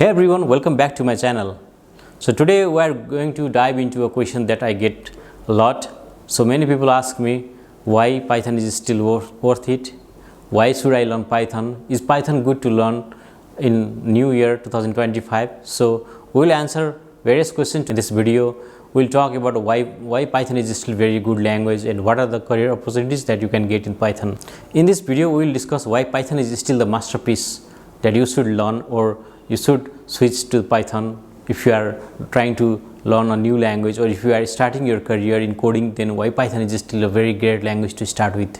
Hey everyone, welcome back to my channel. So today we are going to dive into a question that I get a lot. So many people ask me why Python is still worth it. Why should I learn Python? Is Python good to learn in new year 2025? So we will answer various questions in this video. We'll talk about why Python is still very good language and what are the career opportunities that you can get in Python. In this video we will discuss why Python is still the masterpiece that you should learn, or you should switch to Python if you are trying to learn a new language, or if you are starting your career in coding, then why Python is still a very great language to start with.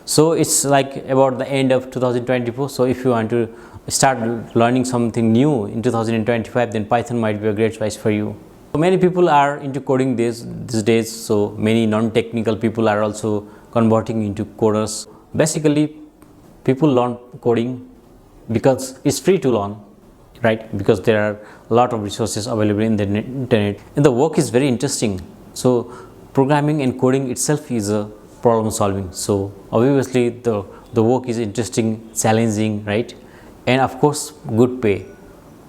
So it's like about the end of 2024. So if you want to start learning something new in 2025, then Python might be a great choice for you. So many people are into coding these days. So many non-technical people are also converting into coders. Basically, people learn coding because it's free to learn, right? Because there are a lot of resources available in the internet, and the work is very interesting. So programming and coding itself is a problem solving. So obviously the work is interesting, challenging, right? And of course good pay.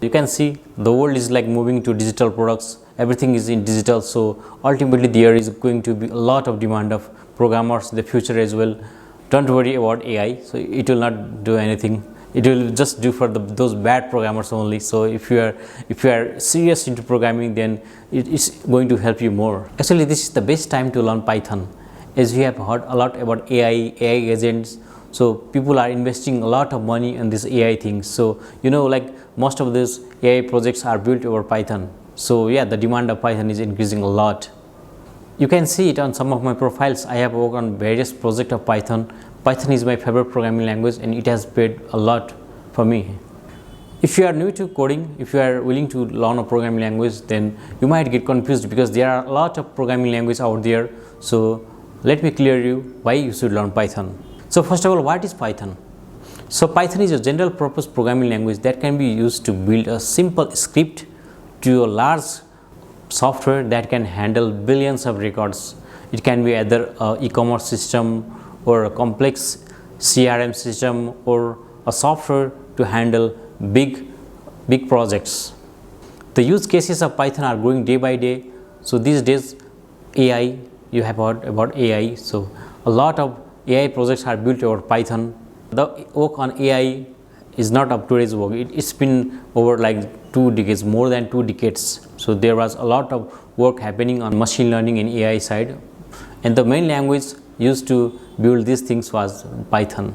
You can see the world is like moving to digital products. Everything is in digital. So ultimately there is going to be a lot of demand of programmers in the future as well. Don't worry about AI. So it will not do anything. It will just do for those bad programmers only. So if you are serious into programming, then it is going to help you more. Actually, this is the best time to learn Python, as we have heard a lot about AI agents. So people are investing a lot of money in this AI thing. So like most of these AI projects are built over Python. So yeah, the demand of Python is increasing a lot. You can see it on some of my profiles. I have worked on various projects of Python. Python is my favorite programming language, and it has paid a lot for me. If you are new to coding, if you are willing to learn a programming language, then you might get confused because there are a lot of programming languages out there. So let me clear you why you should learn Python. So first of all, what is Python? So Python is a general purpose programming language that can be used to build a simple script to a large software that can handle billions of records. It can be either an e-commerce system, or a complex CRM system, or a software to handle big projects. The use cases of Python are growing day by day. So these days AI, you have heard about AI. So a lot of AI projects are built over Python. The work on AI is not of today's work. It's been over like 2 decades, more than 2 decades. So there was a lot of work happening on machine learning and AI side, and the main language used to build these things was Python.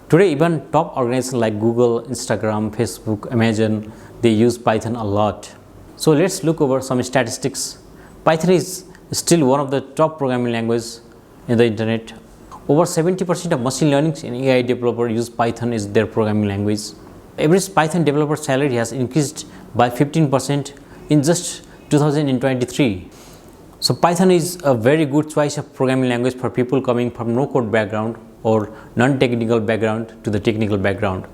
Today, even top organizations like Google, Instagram, Facebook, Amazon, they use Python a lot. So let's look over some statistics. Python is still one of the top programming languages in the internet. Over 70% of machine learning and AI developers use Python as their programming language. Average Python developer salary has increased by 15% in just 2023. So Python is a very good choice of programming language for people coming from no code background or non-technical background to the technical background.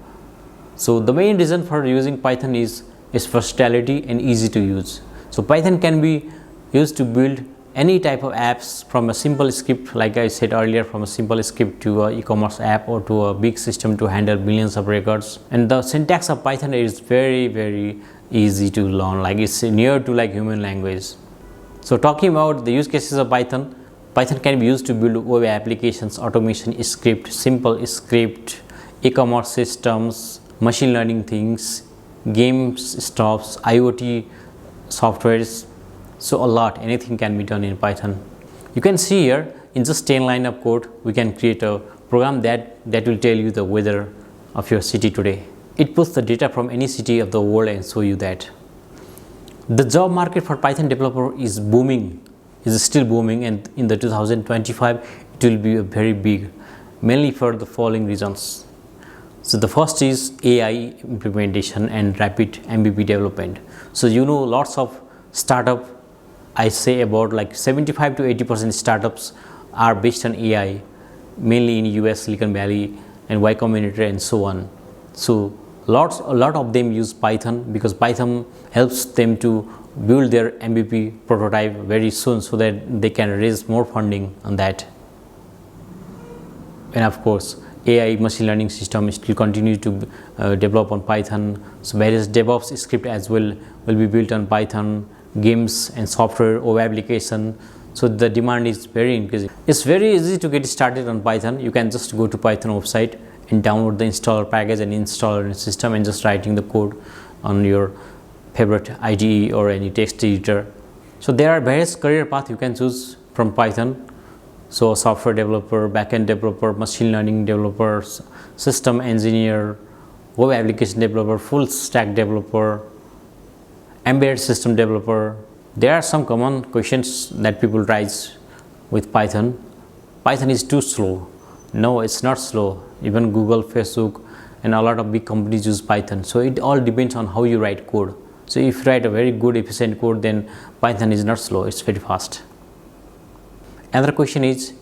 So the main reason for using Python is its versatility and easy to use. So Python can be used to build any type of apps, from a simple script, like I said earlier, from a simple script to an e-commerce app, or to a big system to handle billions of records. And the syntax of Python is very easy to learn, like it's near to like human language. So talking about the use cases of Python, Python can be used to build web applications, automation script, simple script, e-commerce systems, machine learning things, games stuffs, IoT softwares. So a lot, anything can be done in Python. You can see here in just 10 lines of code, we can create a program that will tell you the weather of your city today. It pulls the data from any city of the world and show you that. The job market for Python developer is booming, is still booming, and in the 2025 it will be very big, mainly for the following reasons. So the first is AI implementation and rapid MVP development. So lots of startup, I say about like 75 to 80% startups are based on AI, mainly in US, Silicon Valley and Y Combinator and so on. So a lot of them use Python because Python helps them to build their MVP prototype very soon, so that they can raise more funding on that. And of course AI machine learning system still continue to develop on Python. So various DevOps script as well will be built on Python, games and software or application. So the demand is very increasing. It's very easy to get started on Python. You can just go to Python website and download the installer package and install it in the system and just writing the code on your favorite IDE or any text editor. So there are various career paths you can choose from Python. So software developer, backend developer, machine learning developer, system engineer, web application developer, full stack developer, embedded system developer. There are some common questions that people raise with Python. Python is too slow. No, it's not slow. Even Google, Facebook and a lot of big companies use Python. So it all depends on how you write code. So if you write a very good efficient code, then Python is not slow, it's very fast. Another question is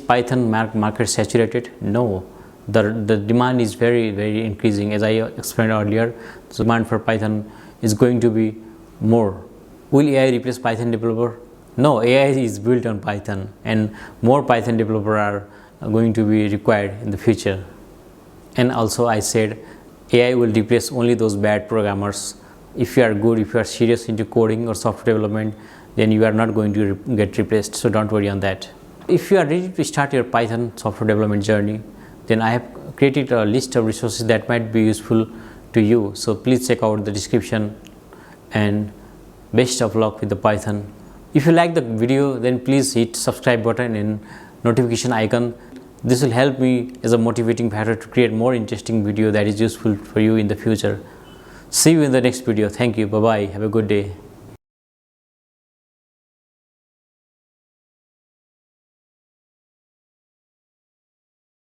Python market saturated? No, the demand is very increasing. As I explained earlier, the demand for Python is going to be more. Will AI replace Python developer? No, AI is built on Python and more Python developers are going to be required in the future. And also I said AI will replace only those bad programmers. If you are good, if you are serious into coding or software development, then you are not going to get replaced. So don't worry on that. If you are ready to start your Python software development journey, then I have created a list of resources that might be useful to you. So please check out the description and best of luck with the Python. If you like the video, then please hit subscribe button and notification icon. This will help me as a motivating factor to create more interesting video that is useful for you in the future. See you in the next video. Thank you. Bye bye. Have a good day.